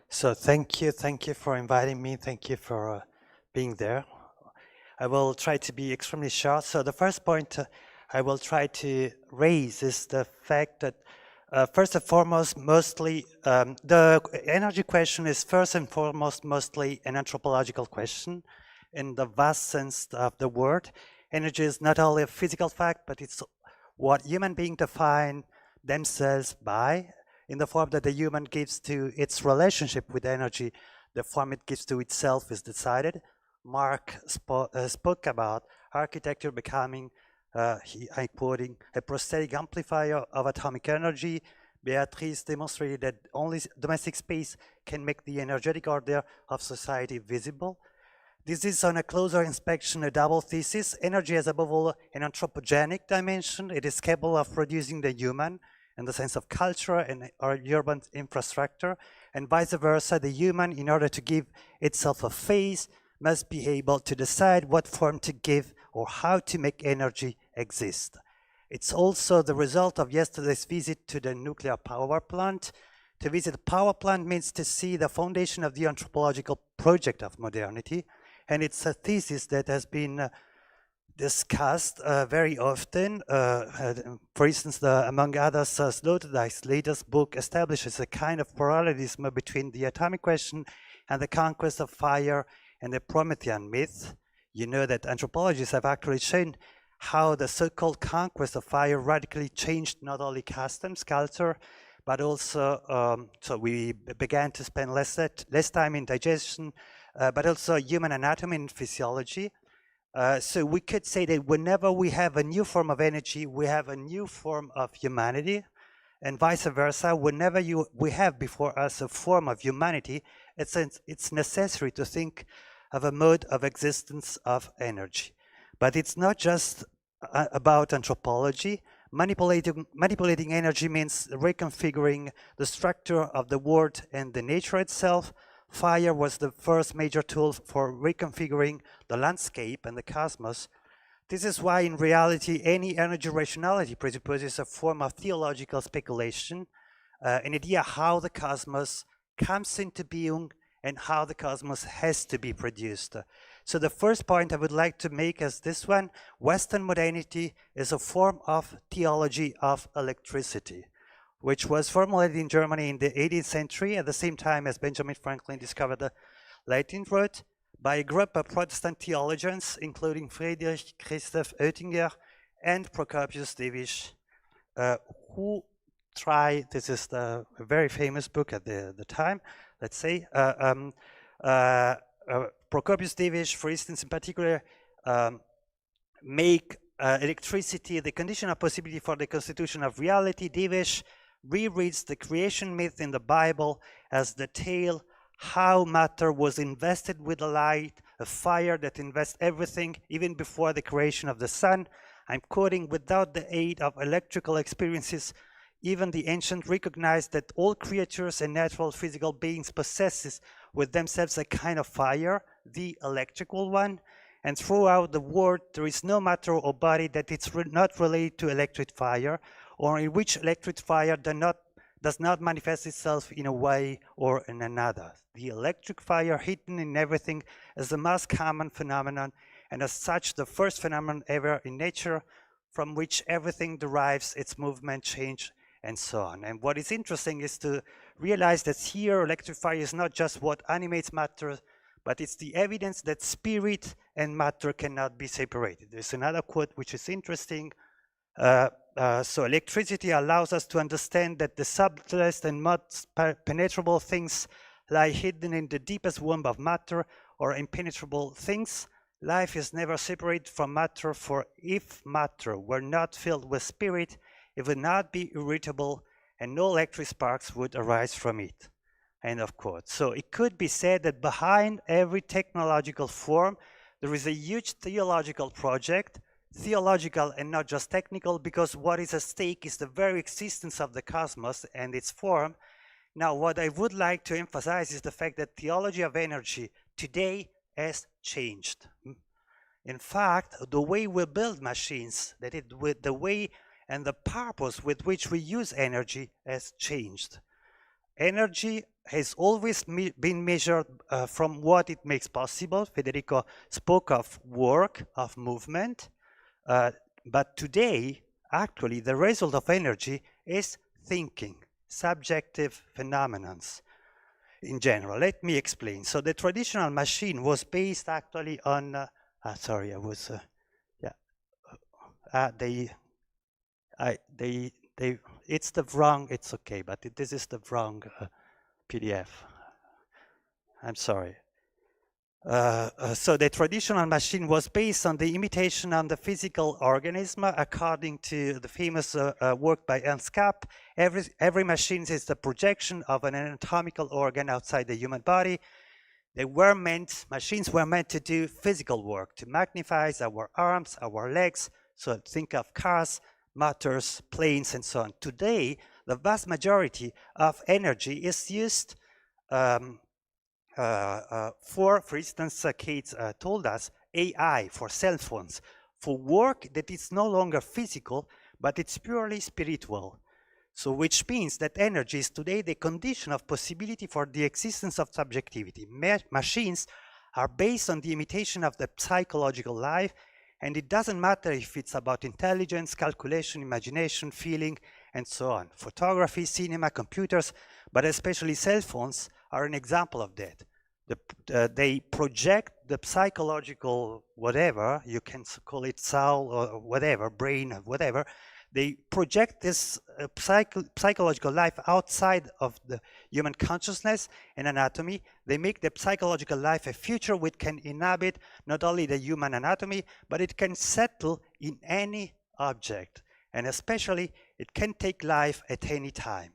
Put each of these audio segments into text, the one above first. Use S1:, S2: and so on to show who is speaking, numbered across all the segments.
S1: So thank you for inviting me. Thank you for being there. I will try to be extremely short. So the first point I will try to raise is the fact that first and foremost, mostly the energy question is first and foremost mostly an anthropological question in the vast sense of the word. Energy is not only a physical fact, but it's what human beings define themselves by in the form that the human gives to its relationship with energy. The form it gives to itself is decided. Mark spoke about architecture becoming, I'm quoting, a prosthetic amplifier of atomic energy. Beatrice demonstrated that only domestic space can make the energetic order of society visible. This is, on a closer inspection, a double thesis. Energy has above all an anthropogenic dimension. It is capable of producing the human in the sense of culture and our urban infrastructure, and vice versa. The human, in order to give itself a face, must be able to decide what form to give or how to make energy exist. It's also the result of yesterday's visit to the nuclear power plant. To visit a power plant means to see the foundation of the anthropological project of modernity, and it's a thesis that has been discussed very often. For instance, among others, Sloterdijk's latest book establishes a kind of parallelism between the atomic question and the conquest of fire and the Promethean myth. You know that anthropologists have actually shown how the so-called conquest of fire radically changed not only customs, culture, but also, so we began to spend less time in digestion, but also human anatomy and physiology. So we could say that whenever we have a new form of energy, we have a new form of humanity, and vice versa. Whenever we have before us a form of humanity, it's necessary to think of a mode of existence of energy. But it's not just about anthropology. Manipulating energy means reconfiguring the structure of the world and the nature itself. Fire was the first major tool for reconfiguring the landscape and the cosmos. This is why, in reality, any energy rationality presupposes a form of theological speculation, an idea how the cosmos comes into being and how the cosmos has to be produced. So the first point I would like to make is this one: Western modernity is a form of theology of electricity, which was formulated in Germany in the 18th century at the same time as Benjamin Franklin discovered the Latin root by a group of Protestant theologians, including Friedrich Christoph Oettinger and Procopius Divisch, who tried, this is a very famous book at the time, let's say, Procopius Divisch, for instance, in particular, make electricity the condition of possibility for the constitution of reality. Divisch rereads the creation myth in the Bible as the tale how matter was invested with a light, a fire that invests everything, even before the creation of the sun. I'm quoting, without the aid of electrical experiences, even the ancient recognized that all creatures and natural physical beings possesses with themselves a kind of fire, the electrical one, and throughout the world there is no matter or body that is not related to electric fire, or in which electric fire does not manifest itself in a way or in another. The electric fire hidden in everything is the most common phenomenon, and as such the first phenomenon ever in nature, from which everything derives its movement, change, and so on. And what is interesting is to realize that here electric fire is not just what animates matter, but it's the evidence that spirit and matter cannot be separated. There's another quote which is interesting. So electricity allows us to understand that the subtlest and most penetrable things lie hidden in the deepest womb of matter, or impenetrable things. Life is never separated from matter, for if matter were not filled with spirit, it would not be irritable, and no electric sparks would arise from it. End of quote. So it could be said that behind every technological form, there is a huge theological project, theological and not just technical, because what is at stake is the very existence of the cosmos and its form. Now, what I would like to emphasize is the fact that theology of energy today has changed. In fact, the way we build machines, the way and the purpose with which we use energy has changed. Energy has always been measured from what it makes possible. Federico spoke of work, of movement, but today, actually, the result of energy is thinking, subjective phenomenons in general. Let me explain. So the traditional machine was based actually on, sorry, I was, it's the wrong, it's okay, but this is the wrong PDF. I'm sorry. So the traditional machine was based on the imitation on the physical organism, according to the famous work by Ernst Kapp. Every machine is the projection of an anatomical organ outside the human body. Machines were meant to do physical work, to magnify our arms, our legs. So think of cars, motors, planes, and so on. Today, the vast majority of energy is used for instance, Kate told us, AI, for cell phones, for work that is no longer physical, but it's purely spiritual. So which means that energy is today the condition of possibility for the existence of subjectivity. Machines are based on the imitation of the psychological life, and it doesn't matter if it's about intelligence, calculation, imagination, feeling, and so on. Photography, cinema, computers, but especially cell phones are an example of that. They project the psychological whatever, you can call it soul or whatever, brain or whatever, they project this psychological life outside of the human consciousness and anatomy. They make the psychological life a feature which can inhabit not only the human anatomy, but it can settle in any object. And especially, it can take life at any time.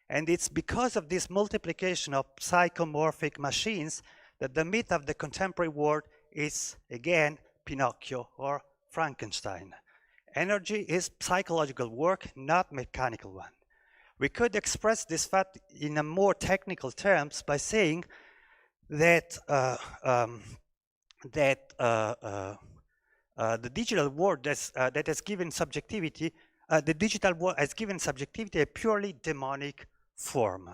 S1: And it's because of this multiplication of psychomorphic machines that the myth of the contemporary world is, again, Pinocchio or Frankenstein. Energy is psychological work, not mechanical one. We could express this fact in a more technical terms by saying that the digital world that has given subjectivity, the digital world has given subjectivity a purely demonic form.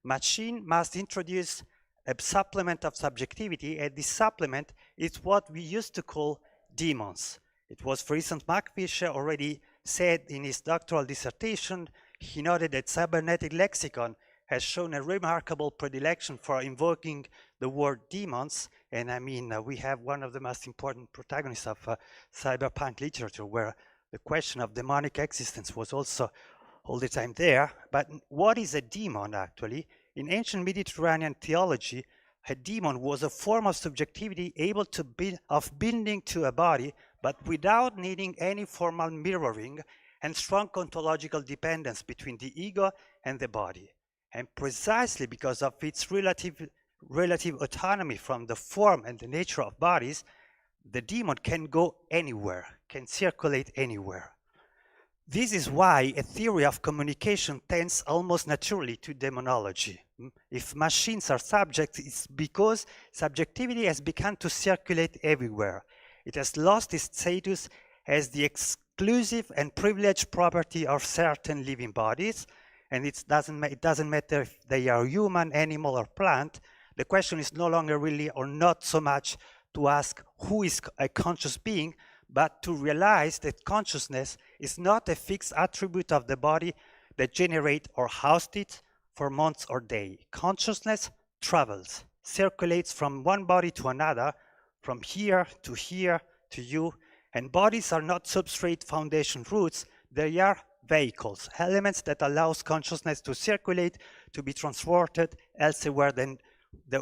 S1: Machine must introduce a supplement of subjectivity, and this supplement is what we used to call demons. It was, for instance, Mark Fisher already said in his doctoral dissertation. He noted that cybernetic lexicon has shown a remarkable predilection for invoking the word demons. And I mean, we have one of the most important protagonists of cyberpunk literature, where the question of demonic existence was also all the time there. But what is a demon, actually? In ancient Mediterranean theology, a demon was a form of subjectivity able to binding to a body, but without needing any formal mirroring and strong ontological dependence between the ego and the body. And precisely because of its relative autonomy from the form and the nature of bodies, the demon can go anywhere, can circulate anywhere. This is why a theory of communication tends almost naturally to demonology. If machines are subjects, it's because subjectivity has begun to circulate everywhere. It has lost its status as the exclusive and privileged property of certain living bodies, and it doesn't matter if they are human, animal, or plant. The question is no longer really, or not so much, to ask who is a conscious being, but to realize that consciousness is not a fixed attribute of the body that generates or housed it for months or days. Consciousness travels, circulates from one body to another, from here to you, and bodies are not substrate foundation roots, they are vehicles, elements that allows consciousness to circulate, to be transported elsewhere than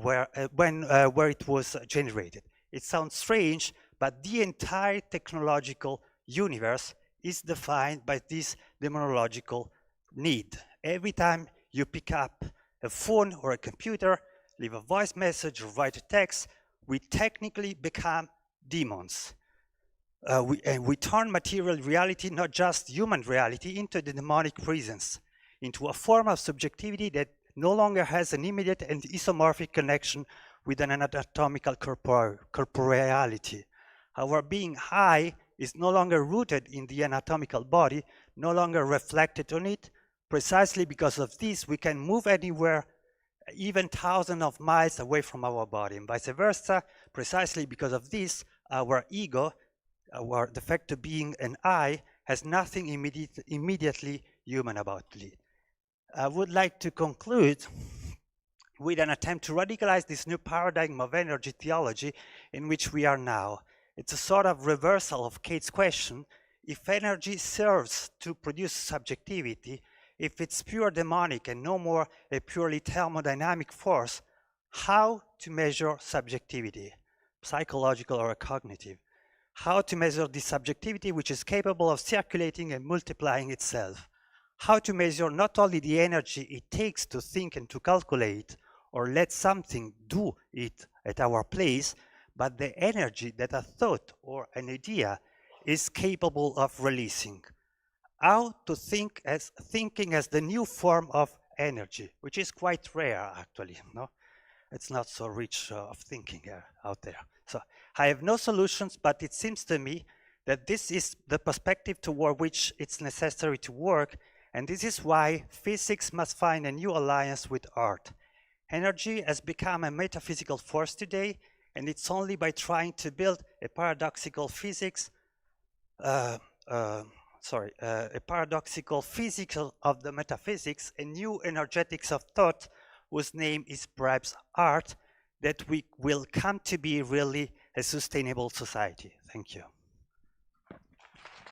S1: where it was generated. It sounds strange, but the entire technological universe is defined by this demonological need. Every time you pick up a phone or a computer, leave a voice message or write a text, we technically become demons. We turn material reality, not just human reality, into the demonic presence, into a form of subjectivity that no longer has an immediate and isomorphic connection with an anatomical corporeality. Our being I is no longer rooted in the anatomical body, no longer reflected on it, Precisely because of this, we can move anywhere, even thousands of miles away from our body, and vice versa. Precisely because of this, our ego, the fact of being an I, has nothing immediately human about it. I would like to conclude with an attempt to radicalize this new paradigm of energy theology in which we are now. It's a sort of reversal of Kate's question: if energy serves to produce subjectivity, if it's pure demonic and no more a purely thermodynamic force, how to measure subjectivity, psychological or cognitive? How to measure this subjectivity which is capable of circulating and multiplying itself? How to measure not only the energy it takes to think and to calculate or let something do it at our place, but the energy that a thought or an idea is capable of releasing. How to think as thinking as the new form of energy, which is quite rare actually, no? It's not so rich of thinking out there. So I have no solutions, but it seems to me that this is the perspective toward which it's necessary to work, and this is why physics must find a new alliance with art. Energy has become a metaphysical force today, and it's only by trying to build a paradoxical physics, a paradoxical physics of the metaphysics, a new energetics of thought, whose name is perhaps art, that we will come to be really a sustainable society. Thank you.